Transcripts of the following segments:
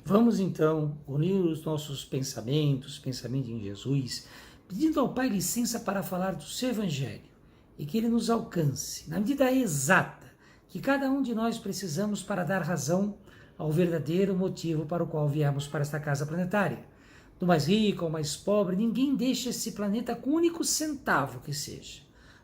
Vamos então unir os nossos pensamentos, pensamento em Jesus, pedindo ao Pai licença para falar do seu Evangelho e que ele nos alcance na medida exata que cada um de nós precisamos para dar razão ao verdadeiro motivo para o qual viemos para esta casa planetária. Do mais rico ao mais pobre, ninguém deixa esse planeta com um único centavo que seja.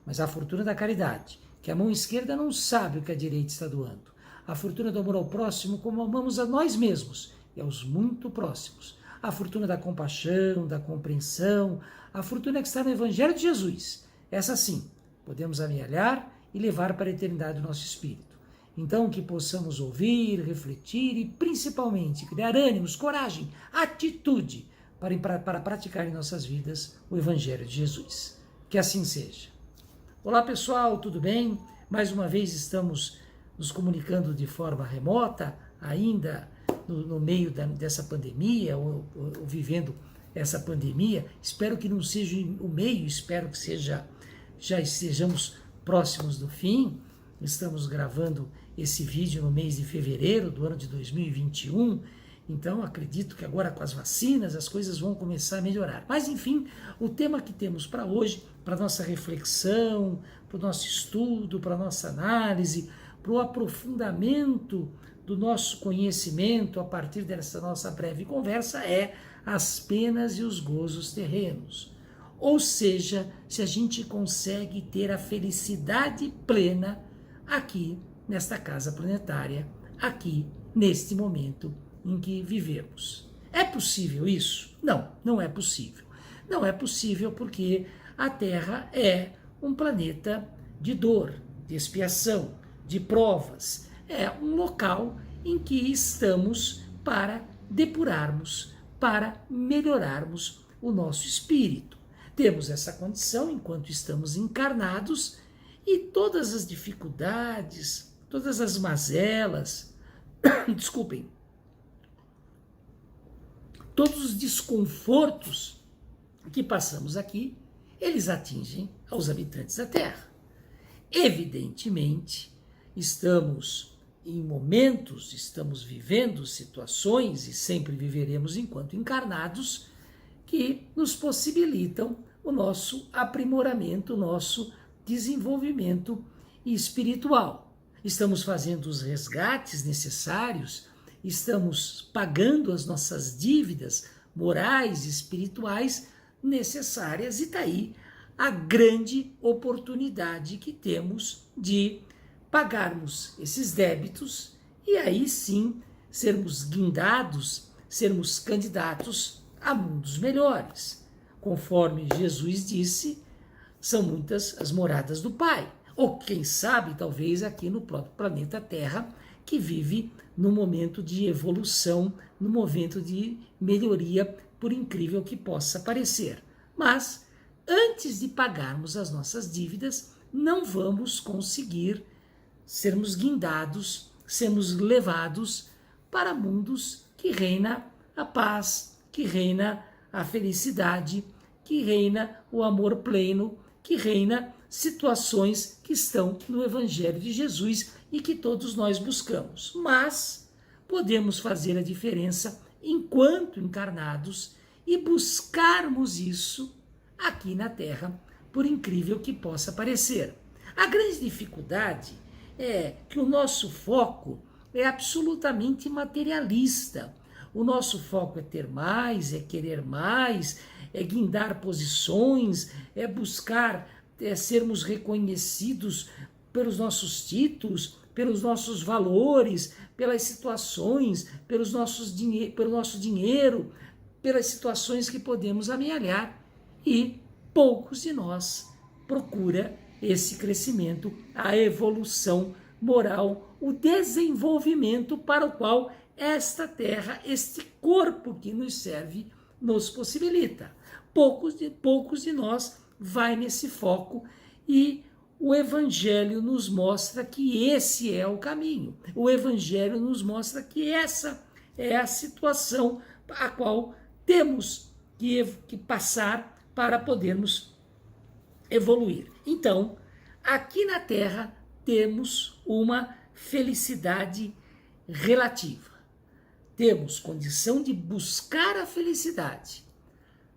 Mas a fortuna da caridade, que a mão esquerda não sabe o que a direita está doando. A fortuna do amor ao próximo, como amamos a nós mesmos e aos muito próximos. A fortuna da compaixão, da compreensão, a fortuna que está no Evangelho de Jesus. Essa sim, podemos amealhar e levar para a eternidade o nosso espírito. Então que possamos ouvir, refletir e principalmente criar ânimos, coragem, atitude para praticar em nossas vidas o Evangelho de Jesus. Que assim seja. Olá pessoal, tudo bem? Mais uma vez estamos nos comunicando de forma remota, ainda no meio dessa pandemia, ou vivendo essa pandemia. Espero que não seja o meio, espero que já estejamos próximos do fim. Estamos gravando esse vídeo no mês de fevereiro do ano de 2021, então acredito que agora com as vacinas as coisas vão começar a melhorar. Mas enfim, o tema que temos para hoje, para nossa reflexão, para o nosso estudo, para a nossa análise, para o aprofundamento do nosso conhecimento a partir dessa nossa breve conversa é as penas e os gozos terrenos. Ou seja, se a gente consegue ter a felicidade plena aqui nesta casa planetária, aqui neste momento em que vivemos. É possível isso? Não, não é possível. Não é possível porque a Terra é um planeta de dor, de expiação, de provas. É um local em que estamos para depurarmos, para melhorarmos o nosso espírito. Temos essa condição enquanto estamos encarnados e todas as dificuldades, todas as mazelas, desculpem, todos os desconfortos que passamos aqui, eles atingem aos habitantes da Terra. Evidentemente, estamos em momentos, estamos vivendo situações e sempre viveremos enquanto encarnados que nos possibilitam o nosso aprimoramento, o nosso desenvolvimento espiritual. Estamos fazendo os resgates necessários, estamos pagando as nossas dívidas morais e espirituais necessárias e está aí a grande oportunidade que temos de pagarmos esses débitos e aí sim sermos guindados, sermos candidatos a mundos melhores. Conforme Jesus disse, são muitas as moradas do Pai. Ou quem sabe, talvez aqui no próprio planeta Terra, que vive num momento de evolução, num momento de melhoria, por incrível que possa parecer. Mas, antes de pagarmos as nossas dívidas, não vamos conseguir sermos guindados, sermos levados para mundos que reina a paz, que reina a felicidade, que reina o amor pleno, que reina situações que estão no Evangelho de Jesus e que todos nós buscamos. Mas podemos fazer a diferença enquanto encarnados e buscarmos isso aqui na Terra, por incrível que possa parecer. A grande dificuldade é que o nosso foco é absolutamente materialista. O nosso foco é ter mais, é querer mais, é guindar posições, é buscar sermos reconhecidos pelos nossos títulos, pelos nossos valores, pelas situações, pelo nosso dinheiro, pelas situações que podemos amealhar. E poucos de nós procura esse crescimento, a evolução moral, o desenvolvimento para o qual esta terra, este corpo que nos serve, nos possibilita. Poucos de nós vai nesse foco e o Evangelho nos mostra que esse é o caminho. O Evangelho nos mostra que essa é a situação a qual temos que passar para podermos evoluir. Então, aqui na Terra temos uma felicidade relativa. temos condição de buscar a felicidade,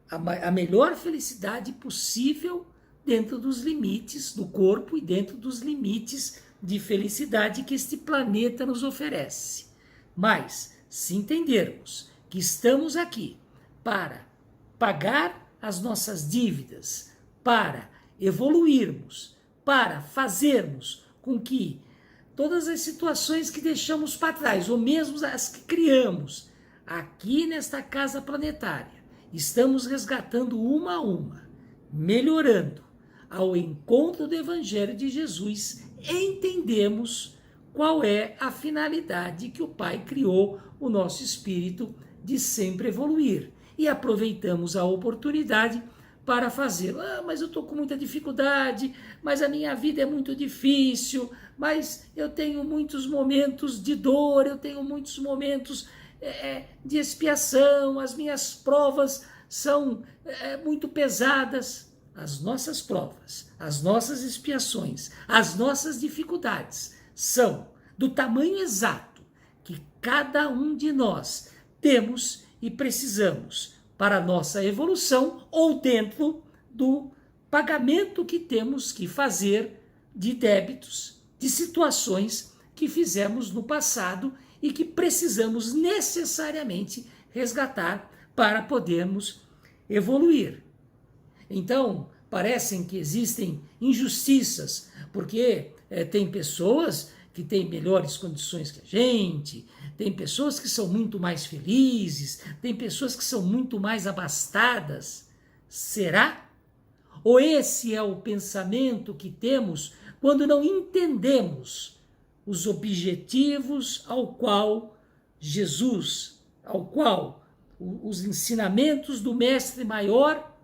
a melhor felicidade possível dentro dos limites do corpo e dentro dos limites de felicidade que este planeta nos oferece. Mas, se entendermos que estamos aqui para pagar as nossas dívidas, para evoluirmos, para fazermos com que todas as situações que deixamos para trás, ou mesmo as que criamos, aqui nesta casa planetária, estamos resgatando uma a uma, melhorando ao encontro do Evangelho de Jesus, entendemos qual é a finalidade que o Pai criou o nosso espírito de sempre evoluir. E aproveitamos a oportunidade para fazê-lo. Mas eu estou com muita dificuldade, mas a minha vida é muito difícil, mas eu tenho muitos momentos de dor, eu tenho muitos momentos de expiação, as minhas provas são muito pesadas. As nossas provas, as nossas expiações, as nossas dificuldades são do tamanho exato que cada um de nós temos e precisamos para a nossa evolução ou dentro do pagamento que temos que fazer de débitos, de situações que fizemos no passado e que precisamos necessariamente resgatar para podermos evoluir. Então, parecem que existem injustiças, porque tem pessoas que têm melhores condições que a gente, tem pessoas que são muito mais felizes, tem pessoas que são muito mais abastadas. Será? Ou esse é o pensamento que temos quando não entendemos os objetivos ao qual Jesus, ao qual os ensinamentos do Mestre Maior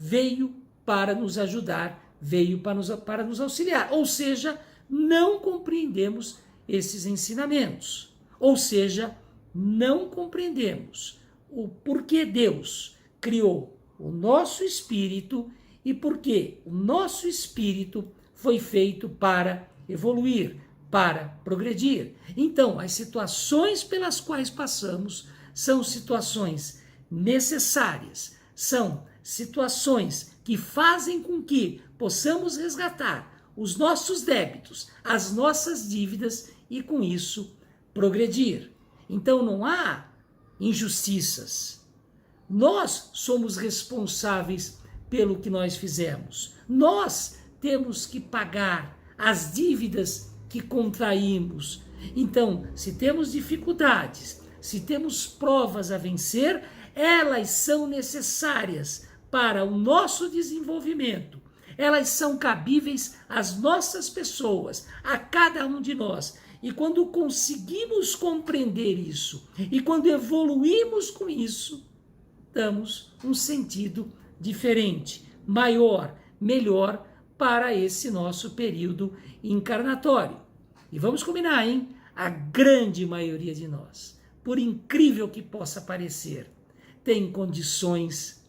veio para nos ajudar, veio para nos auxiliar. Ou seja, não compreendemos esses ensinamentos. Ou seja, não compreendemos o porquê Deus criou o nosso espírito e porquê o nosso espírito foi feito para evoluir, para progredir. Então, as situações pelas quais passamos são situações necessárias, são situações que fazem com que possamos resgatar os nossos débitos, as nossas dívidas e com isso progredir. Então não há injustiças. Nós somos responsáveis pelo que nós fizemos. Nós temos que pagar as dívidas que contraímos. Então, se temos dificuldades, se temos provas a vencer, elas são necessárias para o nosso desenvolvimento. Elas são cabíveis às nossas pessoas, a cada um de nós. E quando conseguimos compreender isso, e quando evoluímos com isso, damos um sentido diferente, maior, melhor para esse nosso período encarnatório. E vamos combinar, hein? A grande maioria de nós, por incrível que possa parecer, tem condições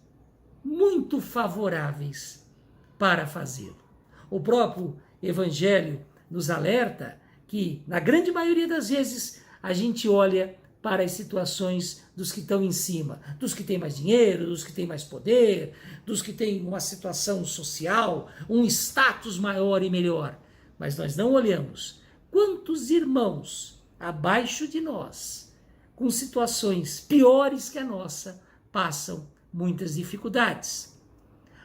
muito favoráveis para fazê-lo. O próprio Evangelho nos alerta que, na grande maioria das vezes, a gente olha para as situações dos que estão em cima, dos que têm mais dinheiro, dos que têm mais poder, dos que têm uma situação social, um status maior e melhor. Mas nós não olhamos quantos irmãos abaixo de nós, com situações piores que a nossa, passam muitas dificuldades.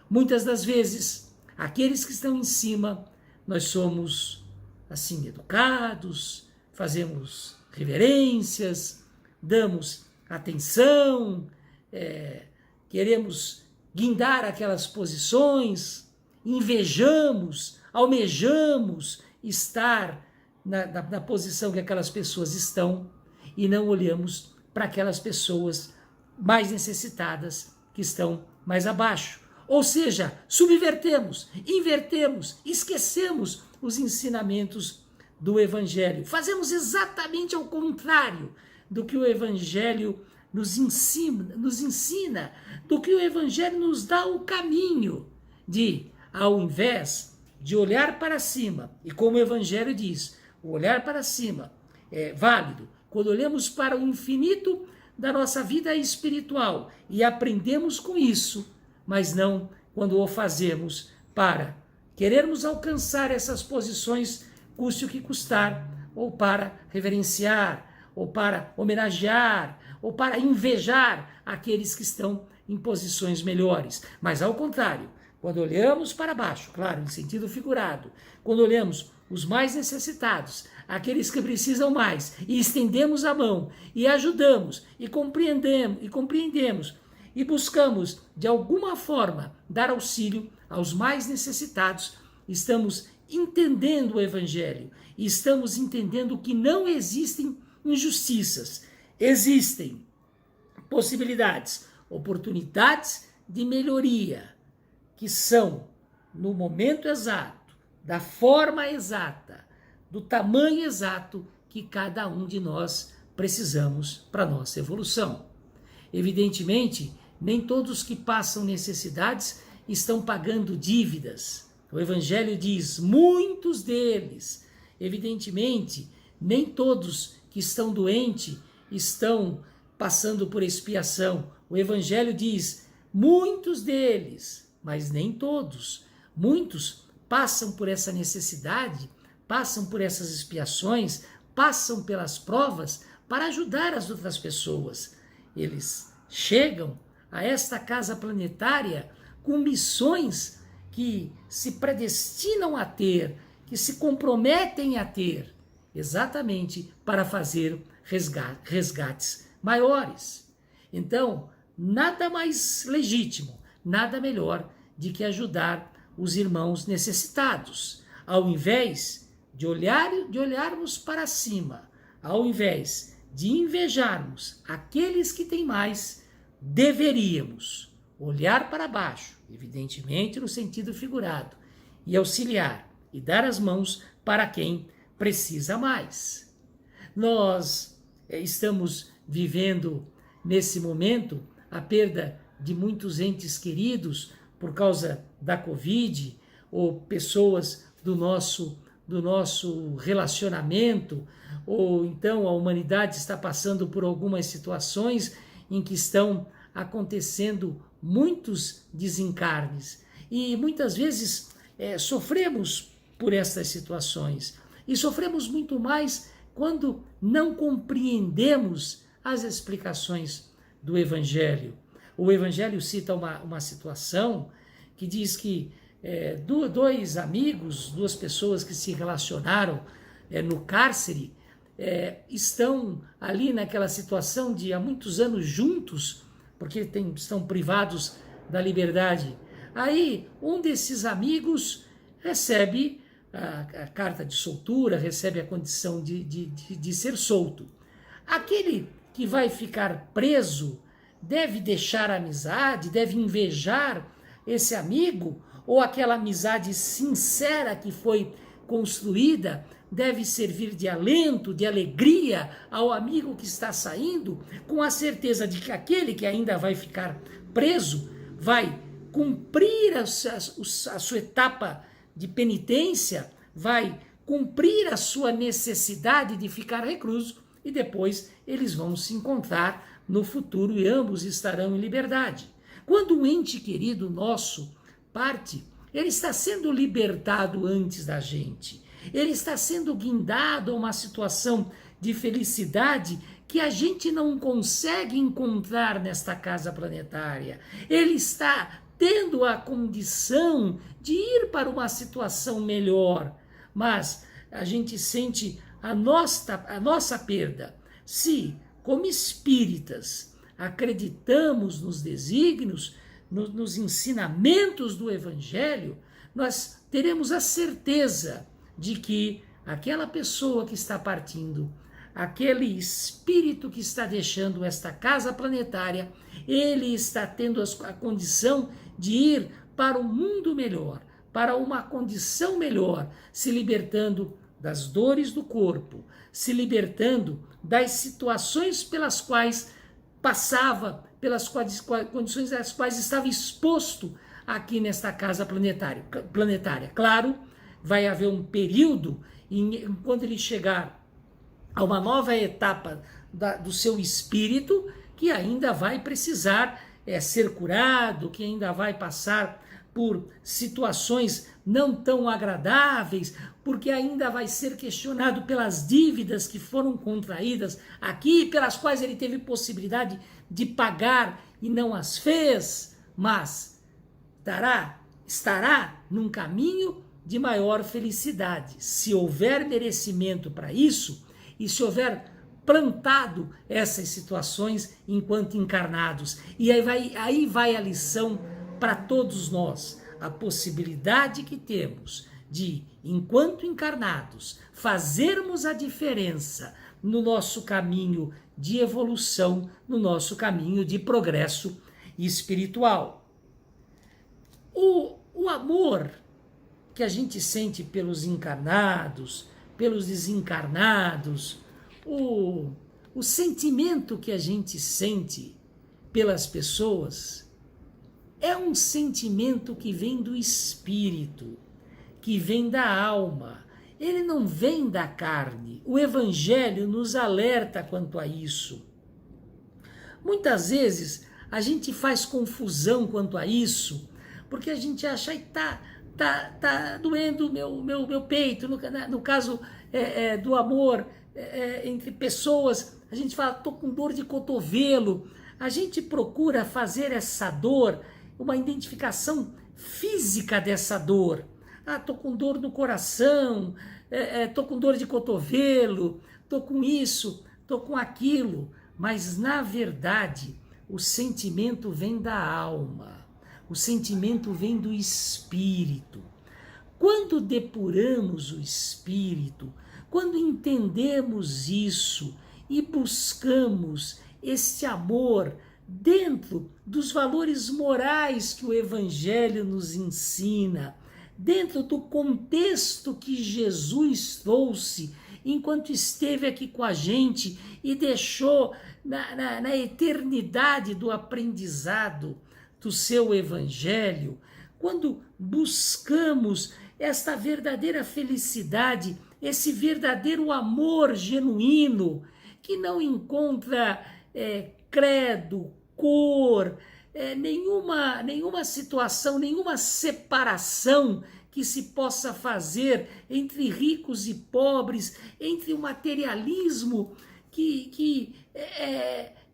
Muitas das vezes, aqueles que estão em cima, nós somos assim educados, fazemos reverências, damos atenção, queremos guindar aquelas posições, invejamos, almejamos estar na posição que aquelas pessoas estão e não olhamos para aquelas pessoas mais necessitadas que estão mais abaixo. Ou seja, subvertemos, invertemos, esquecemos os ensinamentos do Evangelho. Fazemos exatamente ao contrário do que o Evangelho nos ensina, do que o Evangelho nos dá o caminho de, ao invés de olhar para cima, e como o Evangelho diz, o olhar para cima é válido quando olhamos para o infinito da nossa vida espiritual e aprendemos com isso, mas não quando o fazemos para querermos alcançar essas posições, custe o que custar, ou para reverenciar, ou para homenagear, ou para invejar aqueles que estão em posições melhores. Mas ao contrário, quando olhamos para baixo, claro, em sentido figurado, quando olhamos os mais necessitados, aqueles que precisam mais, e estendemos a mão, e ajudamos, e compreendemos, e buscamos, de alguma forma, dar auxílio aos mais necessitados, estamos entendendo o Evangelho, e estamos entendendo que não existem injustiças, existem possibilidades, oportunidades de melhoria, que são, no momento exato, da forma exata, do tamanho exato que cada um de nós precisamos para a nossa evolução. Evidentemente, nem todos que passam necessidades estão pagando dívidas. O Evangelho diz, muitos deles. Evidentemente, nem todos que estão doentes estão passando por expiação. O Evangelho diz, muitos deles, mas nem todos. Muitos passam por essa necessidade, passam por essas expiações, passam pelas provas para ajudar as outras pessoas. Eles chegam a esta casa planetária com missões que se predestinam a ter, que se comprometem a ter, exatamente para fazer resgates maiores. Então, nada mais legítimo, nada melhor de que ajudar os irmãos necessitados, ao invés de olharmos para cima, ao invés de invejarmos aqueles que têm mais, deveríamos olhar para baixo, evidentemente no sentido figurado, e auxiliar e dar as mãos para quem precisa mais. Nós estamos vivendo nesse momento a perda de muitos entes queridos por causa da Covid, ou pessoas do nosso relacionamento, ou então a humanidade está passando por algumas situações em que estão acontecendo muitos desencarnes. E muitas vezes sofremos por essas situações. E sofremos muito mais quando não compreendemos as explicações do Evangelho. O Evangelho cita uma situação que diz que dois amigos, duas pessoas que se relacionaram no cárcere, estão ali naquela situação de há muitos anos juntos, porque estão privados da liberdade. Aí um desses amigos recebe a carta de soltura, recebe a condição de ser solto. Aquele que vai ficar preso deve deixar a amizade, deve invejar esse amigo, ou aquela amizade sincera que foi construída deve servir de alento, de alegria ao amigo que está saindo, com a certeza de que aquele que ainda vai ficar preso vai cumprir a sua etapa de penitência, vai cumprir a sua necessidade de ficar recluso, e depois eles vão se encontrar no futuro e ambos estarão em liberdade. Quando um ente querido nosso parte, ele está sendo libertado antes da gente. Ele está sendo guindado a uma situação de felicidade que a gente não consegue encontrar nesta casa planetária. Ele está tendo a condição de ir para uma situação melhor, mas a gente sente a nossa perda. Se, como espíritas, acreditamos nos desígnios, nos ensinamentos do Evangelho, nós teremos a certeza de que aquela pessoa que está partindo, aquele espírito que está deixando esta casa planetária, ele está tendo a condição de ir para um mundo melhor, para uma condição melhor, se libertando das dores do corpo, se libertando das situações pelas quais passava, pelas condições às quais estava exposto aqui nesta casa planetária. Claro, vai haver um período, quando ele chegar a uma nova etapa do seu espírito que ainda vai precisar ser curado, que ainda vai passar por situações não tão agradáveis, porque ainda vai ser questionado pelas dívidas que foram contraídas aqui, pelas quais ele teve possibilidade de pagar e não as fez, mas estará num caminho de maior felicidade. Se houver merecimento para isso, e se houver plantado essas situações enquanto encarnados. E aí vai a lição para todos nós, a possibilidade que temos de, enquanto encarnados, fazermos a diferença no nosso caminho de evolução, no nosso caminho de progresso espiritual. O amor que a gente sente pelos encarnados, pelos desencarnados, o sentimento que a gente sente pelas pessoas é um sentimento que vem do espírito, que vem da alma. Ele não vem da carne. O Evangelho nos alerta quanto a isso. Muitas vezes a gente faz confusão quanto a isso, porque a gente acha que tá doendo meu peito, no caso do amor entre pessoas, a gente fala, tô com dor de cotovelo. A gente procura fazer essa dor uma identificação física dessa dor. Tô com dor no coração, tô com dor de cotovelo, tô com isso, tô com aquilo. Mas, na verdade, o sentimento vem da alma, o sentimento vem do espírito. Quando depuramos o espírito, quando entendemos isso e buscamos esse amor dentro dos valores morais que o Evangelho nos ensina, dentro do contexto que Jesus trouxe enquanto esteve aqui com a gente e deixou na eternidade do aprendizado do seu Evangelho, quando buscamos esta verdadeira felicidade, esse verdadeiro amor genuíno, que não encontra credo, cor, nenhuma situação, nenhuma separação que se possa fazer entre ricos e pobres, entre o materialismo que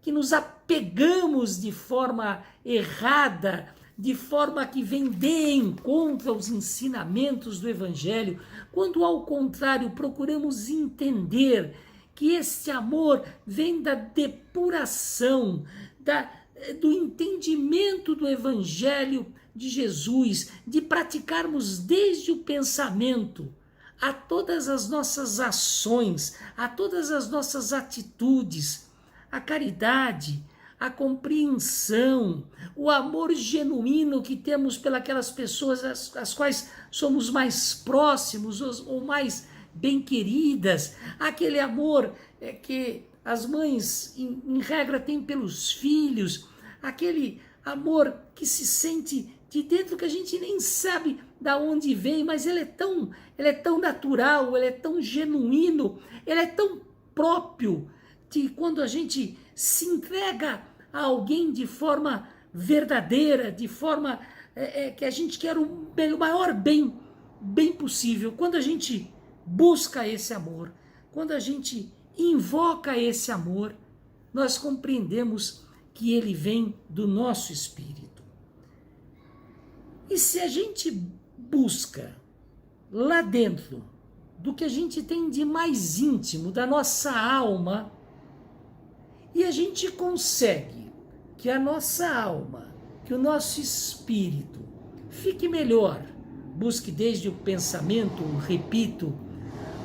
nos apegamos de forma errada, de forma que vem de encontro aos ensinamentos do Evangelho, quando ao contrário procuramos entender que este amor vem da depuração, do entendimento do Evangelho de Jesus, de praticarmos desde o pensamento a todas as nossas ações, a todas as nossas atitudes, a caridade, a compreensão, o amor genuíno que temos pelas pessoas às quais somos mais próximos ou mais bem-queridas, aquele amor que as mães, em regra, têm pelos filhos, aquele amor que se sente de dentro, que a gente nem sabe de onde vem, mas ele é tão natural, ele é tão genuíno, ele é tão próprio, que quando a gente se entrega a alguém de forma verdadeira, de forma que a gente quer o maior bem possível, quando a gente busca esse amor, quando a gente invoca esse amor, nós compreendemos que ele vem do nosso espírito. E se a gente busca lá dentro do que a gente tem de mais íntimo da nossa alma, e a gente consegue que a nossa alma, que o nosso espírito fique melhor, busque desde o pensamento, repito,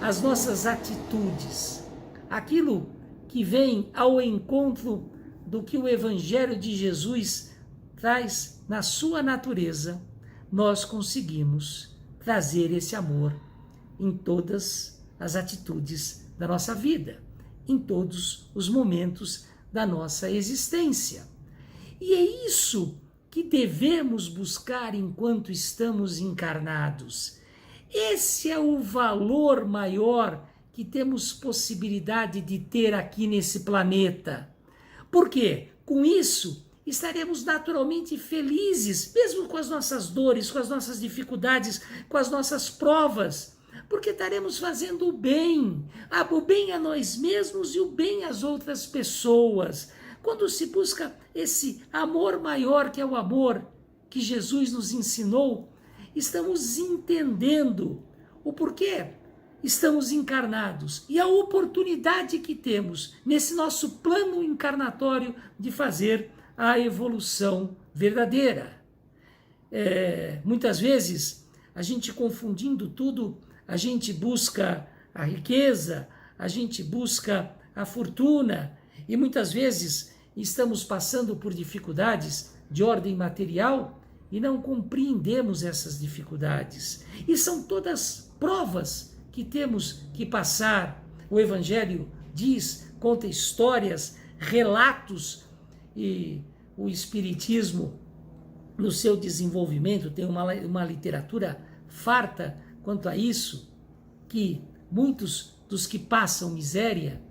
as nossas atitudes, aquilo que vem ao encontro do que o Evangelho de Jesus traz na sua natureza, nós conseguimos trazer esse amor em todas as atitudes da nossa vida, em todos os momentos da nossa existência. E é isso que devemos buscar enquanto estamos encarnados. Esse é o valor maior que temos possibilidade de ter aqui nesse planeta. Por quê? Com isso, estaremos naturalmente felizes, mesmo com as nossas dores, com as nossas dificuldades, com as nossas provas, porque estaremos fazendo o bem a nós mesmos e o bem às outras pessoas. Quando se busca esse amor maior, que é o amor que Jesus nos ensinou, estamos entendendo o porquê estamos encarnados e a oportunidade que temos nesse nosso plano encarnatório de fazer a evolução verdadeira. Muitas vezes, a gente confundindo tudo, a gente busca a riqueza, a gente busca a fortuna, e muitas vezes estamos passando por dificuldades de ordem material e não compreendemos essas dificuldades. E são todas provas que temos que passar. O Evangelho diz, conta histórias, relatos, e o Espiritismo, no seu desenvolvimento, tem uma literatura farta quanto a isso, que muitos dos que passam miséria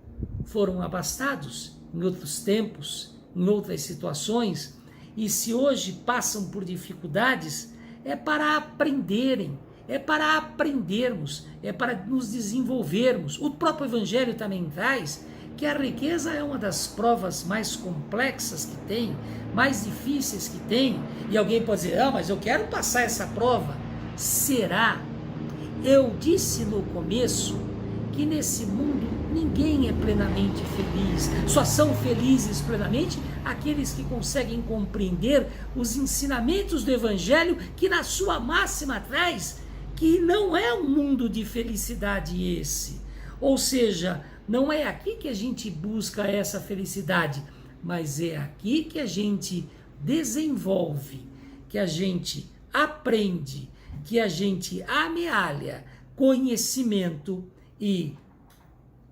foram abastados em outros tempos, em outras situações, e se hoje passam por dificuldades, é para aprenderem, é para aprendermos, é para nos desenvolvermos. O próprio Evangelho também traz que a riqueza é uma das provas mais complexas que tem, mais difíceis que tem, e alguém pode dizer, mas eu quero passar essa prova. Será? Eu disse no começo que nesse mundo ninguém é plenamente feliz, só são felizes plenamente aqueles que conseguem compreender os ensinamentos do Evangelho, que na sua máxima traz que não é um mundo de felicidade esse, ou seja, não é aqui que a gente busca essa felicidade, mas é aqui que a gente desenvolve, que a gente aprende, que a gente amealha conhecimento e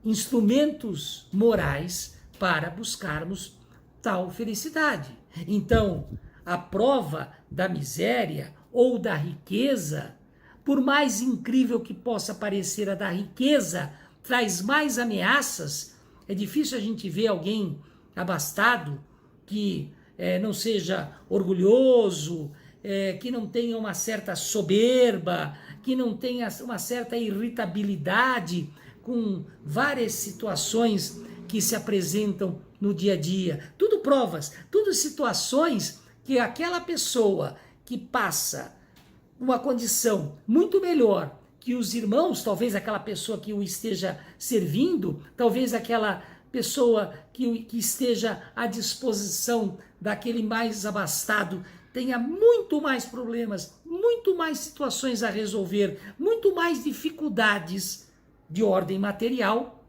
instrumentos morais para buscarmos tal felicidade. Então, a prova da miséria ou da riqueza, por mais incrível que possa parecer a da riqueza, traz mais ameaças. É difícil a gente ver alguém abastado que não seja orgulhoso, que não tenha uma certa soberba, que não tenha uma certa irritabilidade com várias situações que se apresentam no dia a dia. Tudo provas, tudo situações que aquela pessoa que passa uma condição muito melhor que os irmãos, talvez aquela pessoa que o esteja servindo, talvez aquela pessoa que esteja à disposição daquele mais abastado, tenha muito mais problemas, muito mais situações a resolver, muito mais dificuldades de ordem material,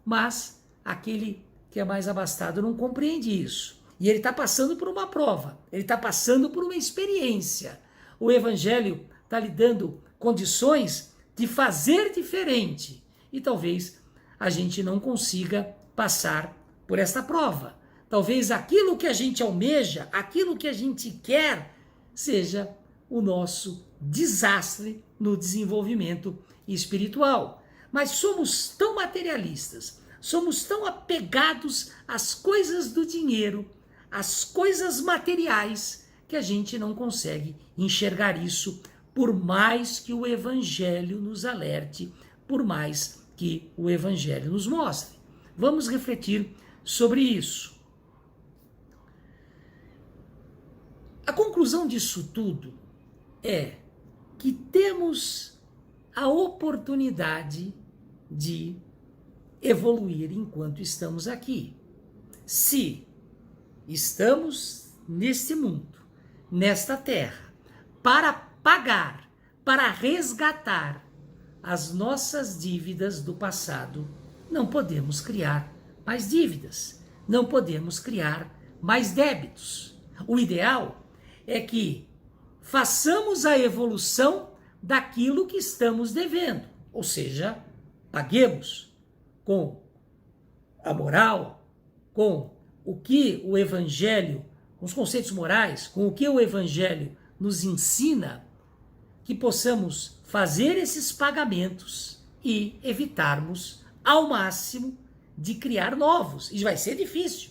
mas aquele que é mais abastado não compreende isso. E ele está passando por uma prova, ele está passando por uma experiência. O Evangelho está lhe dando condições de fazer diferente. E talvez a gente não consiga passar por esta prova. Talvez aquilo que a gente almeja, aquilo que a gente quer, seja o nosso desastre no desenvolvimento espiritual. Mas somos tão materialistas, somos tão apegados às coisas do dinheiro, às coisas materiais, que a gente não consegue enxergar isso, por mais que o Evangelho nos alerte, por mais que o Evangelho nos mostre. Vamos refletir sobre isso. A conclusão disso tudo é que temos a oportunidade de evoluir enquanto estamos aqui. Se estamos neste mundo, nesta terra, para pagar, para resgatar as nossas dívidas do passado, não podemos criar mais dívidas, não podemos criar mais débitos. O ideal é que façamos a evolução daquilo que estamos devendo, ou seja, paguemos com a moral, com o que o Evangelho, com os conceitos morais, com o que o Evangelho nos ensina, que possamos fazer esses pagamentos e evitarmos ao máximo de criar novos. E vai ser difícil,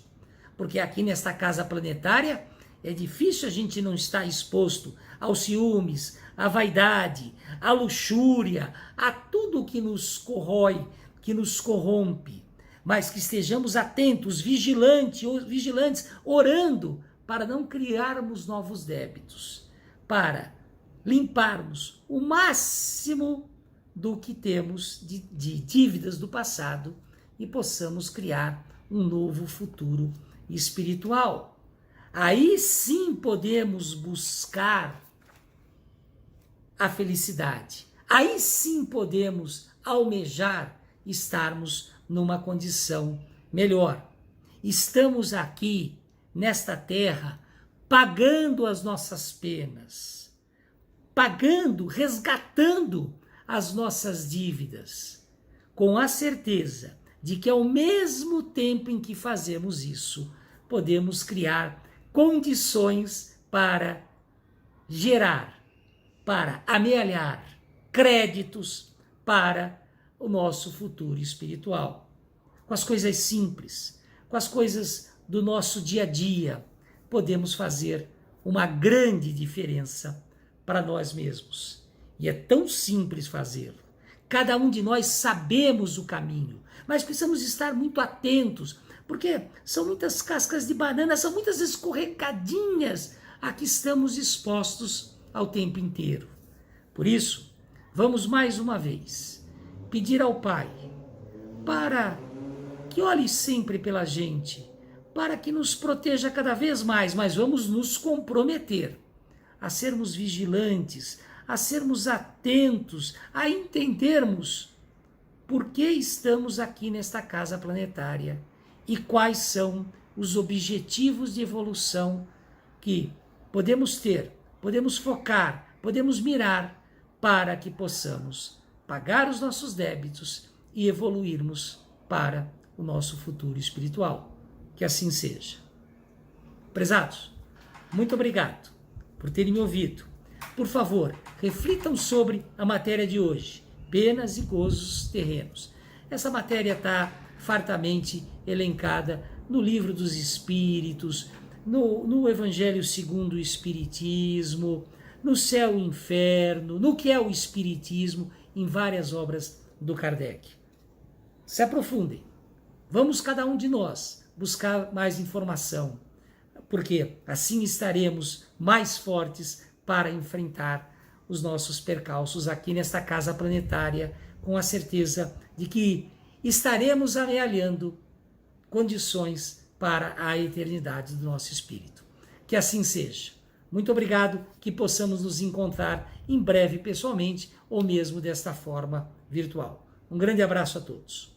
porque aqui nesta casa planetária é difícil a gente não estar exposto aos ciúmes, à vaidade, à luxúria, a tudo que nos corrói, que nos corrompe, mas que estejamos atentos, vigilantes, orando para não criarmos novos débitos, para limparmos o máximo do que temos de dívidas do passado e possamos criar um novo futuro espiritual. Aí sim podemos buscar a felicidade. Aí sim podemos almejar estarmos numa condição melhor. Estamos aqui nesta terra pagando as nossas penas, pagando, resgatando as nossas dívidas, com a certeza de que ao mesmo tempo em que fazemos isso, podemos criar condições para gerar, para amealhar créditos para o nosso futuro espiritual. Com as coisas simples, com as coisas do nosso dia a dia, podemos fazer uma grande diferença para nós mesmos. E é tão simples fazê-lo. Cada um de nós sabemos o caminho, mas precisamos estar muito atentos, porque são muitas cascas de banana, são muitas escorregadinhas a que estamos expostos ao tempo inteiro. Por isso, vamos mais uma vez pedir ao Pai para que olhe sempre pela gente, para que nos proteja cada vez mais, mas vamos nos comprometer a sermos vigilantes, a sermos atentos, a entendermos por que estamos aqui nesta casa planetária e quais são os objetivos de evolução que podemos ter, podemos focar, podemos mirar para que possamos pagar os nossos débitos e evoluirmos para o nosso futuro espiritual. Que assim seja. Prezados, muito obrigado por terem me ouvido. Por favor, reflitam sobre a matéria de hoje, penas e gozos terrenos. Essa matéria está fartamente elencada no Livro dos Espíritos, no Evangelho segundo o Espiritismo, no Céu e Inferno, no que é o Espiritismo, em várias obras do Kardec. Se aprofundem. Vamos cada um de nós buscar mais informação, porque assim estaremos mais fortes para enfrentar os nossos percalços aqui nesta casa planetária, com a certeza de que estaremos amealhando condições para a eternidade do nosso espírito. Que assim seja. Muito obrigado, que possamos nos encontrar em breve pessoalmente ou mesmo desta forma virtual. Um grande abraço a todos.